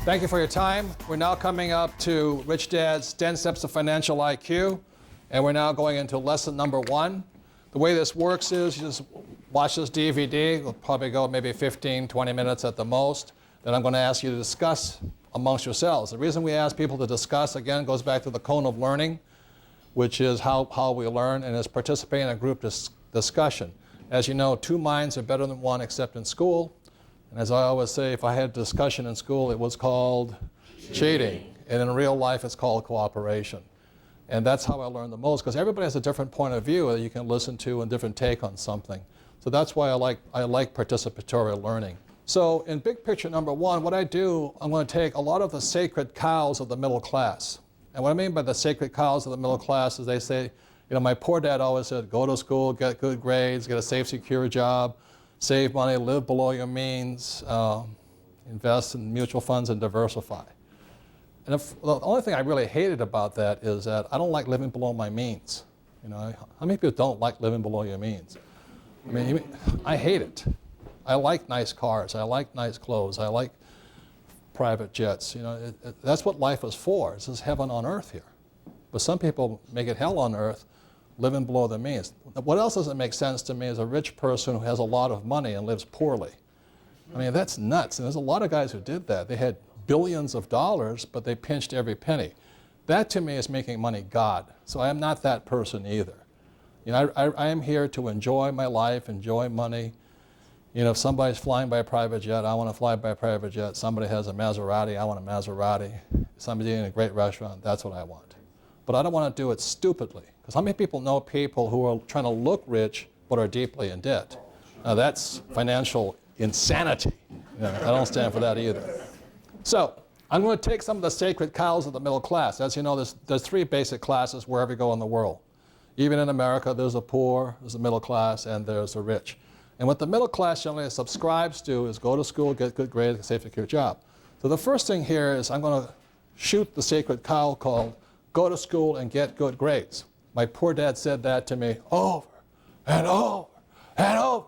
Thank you for your time. We're now coming up to Rich Dad's 10 Steps to Financial IQ, and we're now going into lesson number 1. The way this works is you just watch this DVD. It'll probably go maybe 15, 20 minutes at the most. Then I'm going to ask you to discuss amongst yourselves. The reason we ask people to discuss, again, goes back to the cone of learning, which is how we learn, and is participate in a group discussion. As you know, 2 minds are better than 1 except in school. And as I always say, if I had discussion in school, it was called cheating. And in real life, it's called cooperation. And that's how I learn the most, because everybody has a different point of view that you can listen to and different take on something. So that's why I like participatory learning. So in big picture number 1, what I do, I'm going to take a lot of the sacred cows of the middle class. And what I mean by the sacred cows of the middle class is they say, you know, my poor dad always said, go to school, get good grades, get a safe, secure job, save money, live below your means, invest in mutual funds, and diversify. And the only thing I really hated about that is that I don't like living below my means. You know, how many people don't like living below your means? I mean, I hate it. I like nice cars. I like nice clothes. I like private jets. You know, that's what life is for. This is heaven on earth here. But some people make it hell on earth, living below their means. What else doesn't make sense to me is a rich person who has a lot of money and lives poorly. I mean, that's nuts. And there's a lot of guys who did that. They had billions of dollars, but they pinched every penny. That to me is making money God. So I am not that person either. You know, I am here to enjoy my life, enjoy money. You know, if somebody's flying by a private jet, I want to fly by a private jet. Somebody has a Maserati, I want a Maserati. Somebody's eating in a great restaurant, that's what I want. But I don't want to do it stupidly. Because how many people know people who are trying to look rich but are deeply in debt? Now that's financial insanity. You know, I don't stand for that either. So I'm going to take some of the sacred cows of the middle class. As you know, there's 3 basic classes wherever you go in the world. Even in America, there's the poor, there's the middle class, and there's the rich. And what the middle class generally subscribes to is go to school, get good grades, get a safe, secure job. So the first thing here is I'm going to shoot the sacred cow called go to school and get good grades. My poor dad said that to me over and over and over.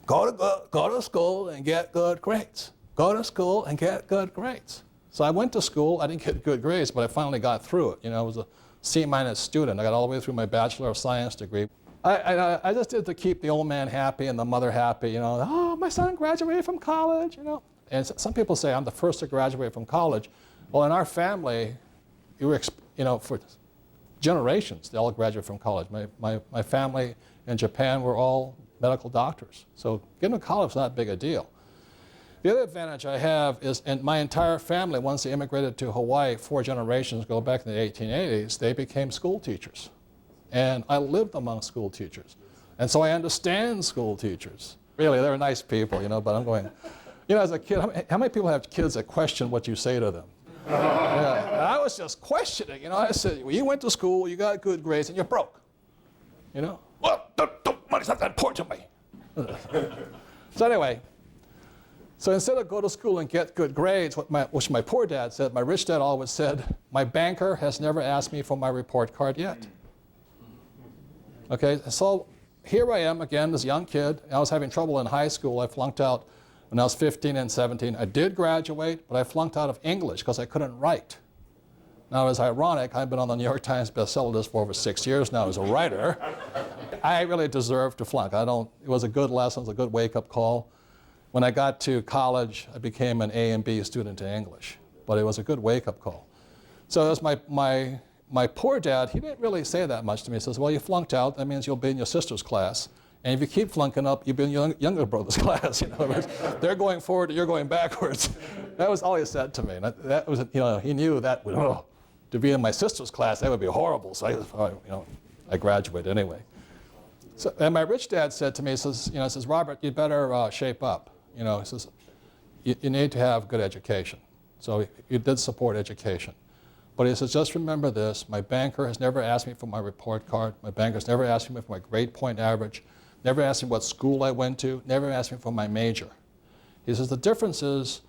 Go to school and get good grades. Go to school and get good grades. So I went to school. I didn't get good grades, but I finally got through it. You know, I was a C- student. I got all the way through my Bachelor of Science degree. I just did to keep the old man happy and the mother happy, you know. Oh, my son graduated from college, you know. And some people say I'm the first to graduate from college. Well, in our family, you know, for generations, they all graduated from college. My family in Japan were all medical doctors. So getting to college is not big a deal. The other advantage I have is, in my entire family, once they immigrated to Hawaii 4 generations ago, back in the 1880s, they became school teachers. And I lived among school teachers. And so I understand school teachers. Really, they're nice people, you know, but I'm going, you know, as a kid, how many people have kids that question what you say to them? Yeah. And I was just questioning, you know. I said, well, you went to school, you got good grades, and you're broke. You know? Well, money's not that important to me. So anyway, so instead of go to school and get good grades, which my poor dad said, my rich dad always said, my banker has never asked me for my report card yet. Okay, so here I am again, this young kid. I was having trouble in high school. I flunked out when I was 15 and 17. I did graduate, but I flunked out of English because I couldn't write. Now, it's ironic, I've been on the New York Times bestseller list for over 6 years now as a writer. I really deserved to flunk. It was a good lesson, it was a good wake-up call. When I got to college, I became an A and B student in English, but it was a good wake-up call. So that's my poor dad, he didn't really say that much to me. He says, well, you flunked out, that means you'll be in your sister's class. And if you keep flunking up, you'll be in your younger brother's class. You know, they're going forward, you're going backwards. That was all he said to me. And that was, you know, he knew that to be in my sister's class, that would be horrible. So I graduated anyway. So, and my rich dad said to me, he says, Robert, you better shape up. You know, he says, you need to have good education. So he did support education. But he says, just remember this, my banker has never asked me for my report card. My banker's never asked me for my grade point average, never asked me what school I went to, never asked me for my major. He says, the difference is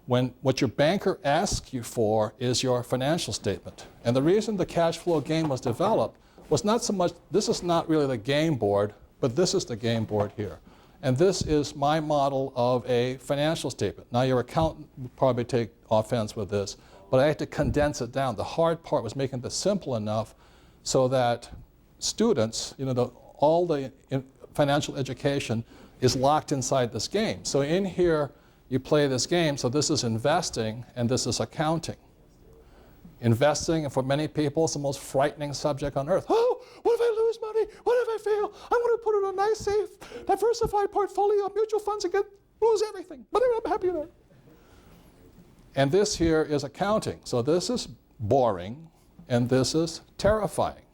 when what your banker asks you for is your financial statement. And the reason the cash flow game was developed was not so much, this is not really the game board, but this is the game board here. And this is my model of a financial statement. Now your accountant would probably take offense with this, but I had to condense it down. The hard part was making this simple enough so that students, all the financial education is locked inside this game. So in here, you play this game. So this is investing, and this is accounting. Investing, for many people, is the most frightening subject on earth. Oh, what if I lose money? What if I fail? I want to put it in a nice, safe, diversified portfolio of mutual funds and lose everything. But I'm happy there. And this here is accounting. So this is boring, and this is terrifying.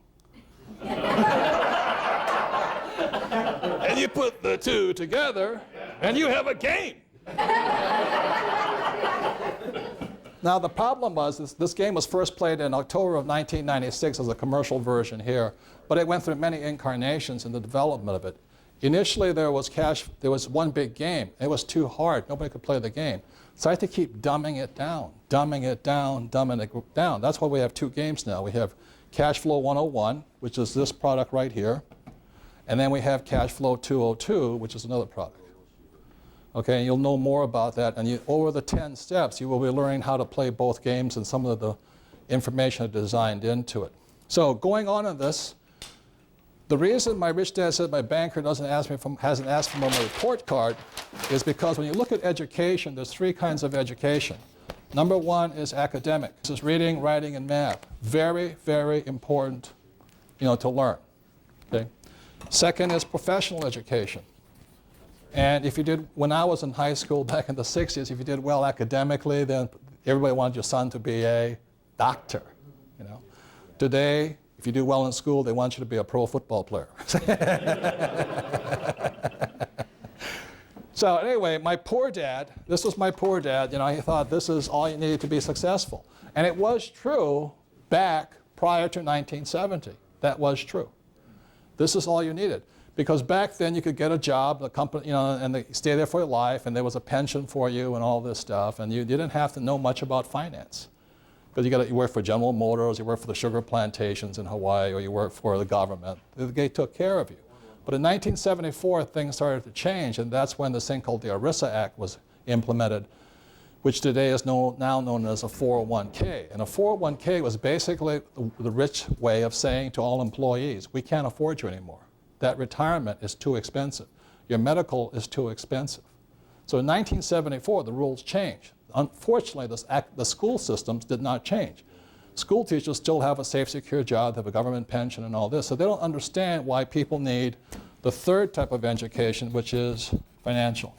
And you put the two together, and you have a game. Now the problem was this game was first played in October of 1996 as a commercial version here, but it went through many incarnations in the development of it. Initially there was one big game. It was too hard. Nobody could play the game. So I had to keep dumbing it down, dumbing it down, dumbing it down. That's why we have two games now. We have Cash Flow 101, which is this product right here, and then we have Cash Flow 202, which is another product. Okay, and you'll know more about that, and over the 10 steps, you will be learning how to play both games and some of the information designed into it. So going on in this, the reason my rich dad said my banker hasn't asked for my report card is because when you look at education, there's three kinds of education. Number one is academic. This is reading, writing, and math. Very, very important, to learn. Okay. Second is professional education. And when I was in high school back in the 60s, if you did well academically, then everybody wanted your son to be a doctor. Today, if you do well in school, they want you to be a pro football player. So anyway, my poor dad, this was my poor dad, he thought this is all you needed to be successful. And it was true back prior to 1970. That was true. This is all you needed. Because back then you could get a job, the company, and they stay there for your life, and there was a pension for you and all this stuff, and you didn't have to know much about finance. Because you work for General Motors, you work for the sugar plantations in Hawaii, or you work for the government. They took care of you. But in 1974, things started to change, and that's when this thing called the ERISA Act was implemented, which today is now known as a 401k. And a 401k was basically the rich way of saying to all employees, we can't afford you anymore. That retirement is too expensive. Your medical is too expensive. So in 1974, the rules changed. Unfortunately, the school systems did not change. School teachers still have a safe, secure job, they have a government pension and all this, so they don't understand why people need the third type of education, which is financial.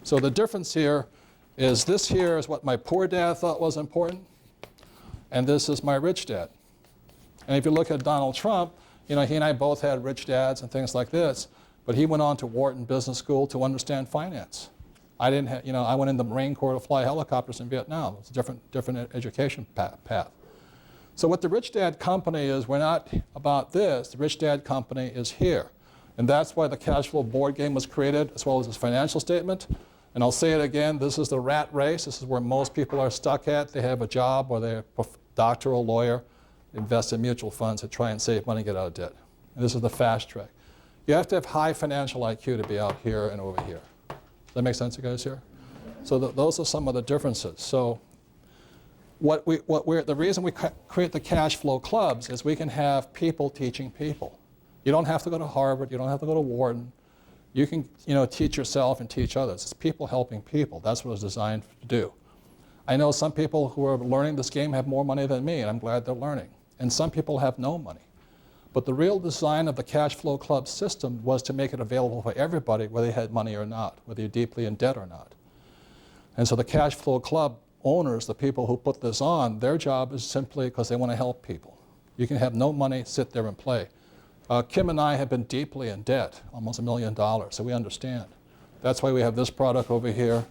So the difference here is this here is what my poor dad thought was important, and this is my rich dad. And if you look at Donald Trump, he and I both had rich dads and things like this, but he went on to Wharton Business School to understand finance. I didn't have, I went in the Marine Corps to fly helicopters in Vietnam. It's a different education path. So what the Rich Dad Company is, we're not about this. The Rich Dad Company is here. And that's why the cash flow board game was created, as well as this financial statement. And I'll say it again, this is the rat race. This is where most people are stuck at. They have a job, or they're a doctor or lawyer, invest in mutual funds to try and save money, get out of debt. And this is the fast track. You have to have high financial IQ to be out here and over here. Does that make sense, you guys here? So those are some of the differences. So the reason we create the cash flow clubs is we can have people teaching people. You don't have to go to Harvard. You don't have to go to Wharton. You can teach yourself and teach others. It's people helping people. That's what it's designed to do. I know some people who are learning this game have more money than me, and I'm glad they're learning. And some people have no money. But the real design of the cash flow club system was to make it available for everybody, whether they had money or not, whether you're deeply in debt or not. And so the cash flow club owners, the people who put this on, their job is simply because they want to help people. You can have no money, sit there and play. Kim and I have been deeply in debt, almost $1 million, so we understand. That's why we have this product over here,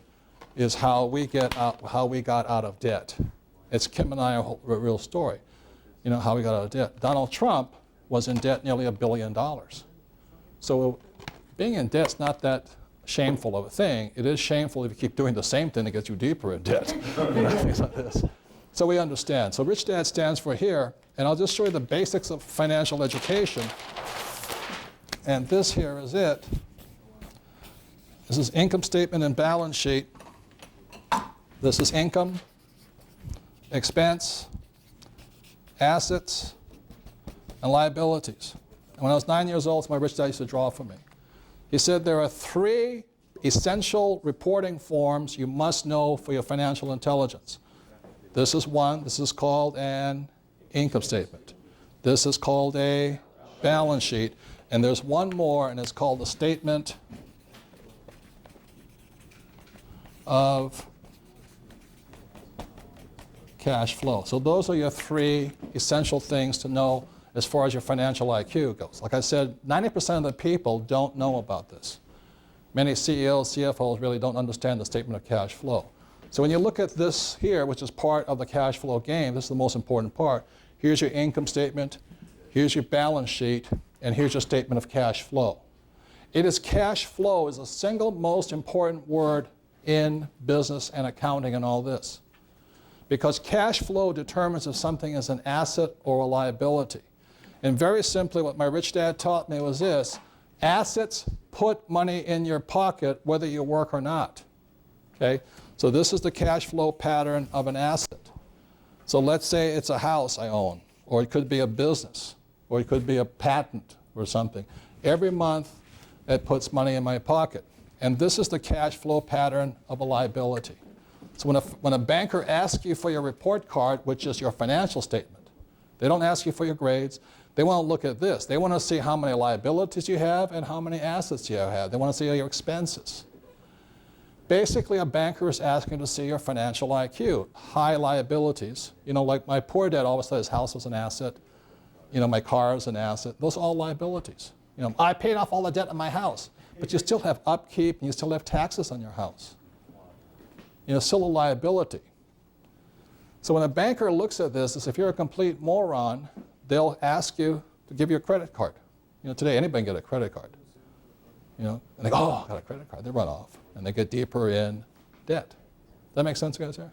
is how we got out of debt. It's Kim and I, a real story, how we got out of debt. Donald Trump was in debt nearly $1 billion. So being in debt's not that shameful of a thing. It is shameful if you keep doing the same thing that gets you deeper in debt. Things like this. So we understand. So Rich Dad stands for here, and I'll just show you the basics of financial education. And this here is it. This is income statement and balance sheet. This is income, expense, assets, and liabilities. And when I was 9 years old, my rich dad used to draw for me. He said there are 3 essential reporting forms you must know for your financial intelligence. This is one. This is called an income statement. This is called a balance sheet. And there's one more, and it's called the statement of cash flow. So those are your 3 essential things to know as far as your financial IQ goes. Like I said, 90% of the people don't know about this. Many CEOs, CFOs really don't understand the statement of cash flow. So when you look at this here, which is part of the cash flow game, this is the most important part. Here's your income statement, here's your balance sheet, and here's your statement of cash flow. Cash flow is the single most important word in business and accounting and all this. Because cash flow determines if something is an asset or a liability. And very simply, what my rich dad taught me was this: assets put money in your pocket whether you work or not. Okay? So this is the cash flow pattern of an asset. So let's say it's a house I own, or it could be a business, or it could be a patent or something. Every month, it puts money in my pocket. And this is the cash flow pattern of a liability. So when a banker asks you for your report card, which is your financial statement, they don't ask you for your grades. They want to look at this. They want to see how many liabilities you have and how many assets you have. They want to see your expenses. Basically, a banker is asking to see your financial IQ. High liabilities. You know, like my poor dad always said his house was an asset. You know, my car is an asset. Those are all liabilities. You know, I paid off all the debt in my house. But you still have upkeep and you still have taxes on your house. You know, still a liability. So when a banker looks at this, as if you're a complete moron, they'll ask you to give you a credit card. You know, today anybody can get a credit card. You know, and they go, oh, I got a credit card. They run off and they get deeper in debt. Does that make sense, guys? Here?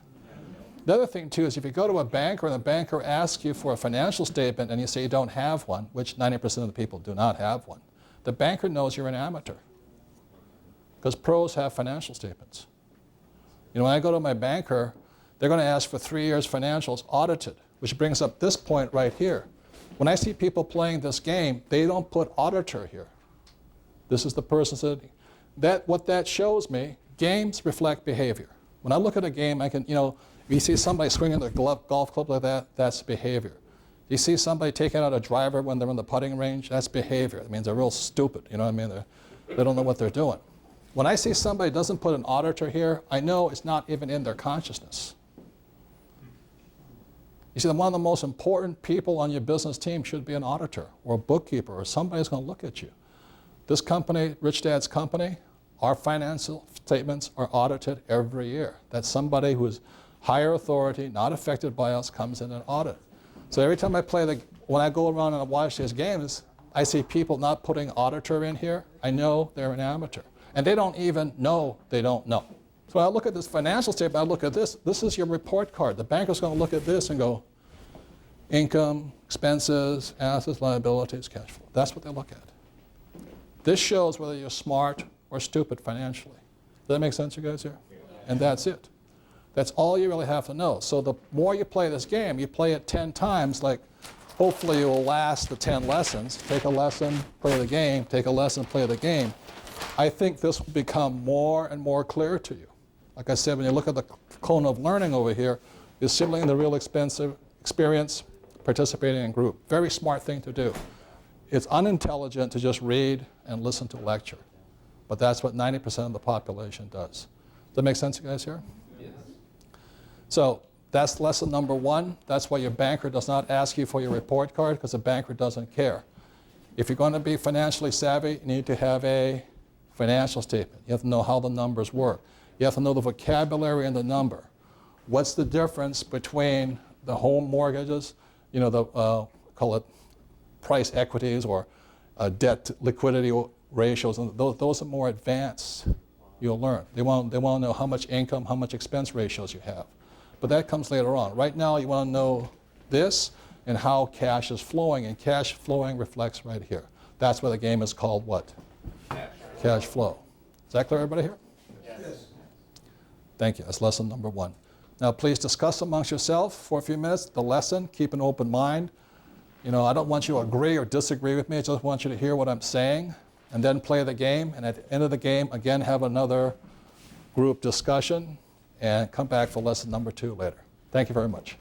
The other thing too is if you go to a banker and the banker asks you for a financial statement and you say you don't have one, which 90% of the people do not have one, the banker knows you're an amateur. Because pros have financial statements. You know, when I go to my banker, they're going to ask for 3 years financials audited, which brings up this point right here. When I see people playing this game, they don't put auditor here. This is the person sitting. What that shows me, games reflect behavior. When I look at a game, I can, you know, if you see somebody swinging their golf club like that, that's behavior. You see somebody taking out a driver when they're in the putting range, that's behavior. It means they're real stupid, you know what I mean? They don't know what they're doing. When I see somebody doesn't put an auditor here, I know it's not even in their consciousness. You see, one of the most important people on your business team should be an auditor or a bookkeeper or somebody who's going to look at you. This company, Rich Dad's company, our financial statements are audited every year. That's somebody who is higher authority, not affected by us, comes in and audit. So every time when I go around and I watch these games, I see people not putting auditor in here. I know they're an amateur. And they don't even know they don't know. So when I look at this financial statement, I look at this. This is your report card. The banker's going to look at this and go, income, expenses, assets, liabilities, cash flow. That's what they look at. This shows whether you're smart or stupid financially. Does that make sense, you guys here? And that's it. That's all you really have to know. So the more you play this game, you play it 10 times, like hopefully you will last the 10 lessons. Take a lesson, play the game, take a lesson, play the game. I think this will become more and more clear to you. Like I said, when you look at the cone of learning over here, you're assimilating the real experience, participating in group. Very smart thing to do. It's unintelligent to just read and listen to a lecture. But that's what 90% of the population does. Does that make sense, you guys here? Yes. So that's lesson number 1. That's why your banker does not ask you for your report card, because the banker doesn't care. If you're going to be financially savvy, you need to have a financial statement. You have to know how the numbers work. You have to know the vocabulary and the number. What's the difference between the home mortgages, you know, the call it price equities or debt liquidity ratios, and those are more advanced. You'll learn. They want to know how much income, how much expense ratios you have. But that comes later on. Right now, you want to know this and how cash is flowing, and cash flowing reflects right here. That's why the game is called what? Cash flow. Is that clear, everybody here? Yes. Thank you. That's lesson number 1. Now, please discuss amongst yourself for a few minutes the lesson. Keep an open mind. You know, I don't want you to agree or disagree with me. I just want you to hear what I'm saying and then play the game. And at the end of the game, again, have another group discussion and come back for lesson number 2 later. Thank you very much.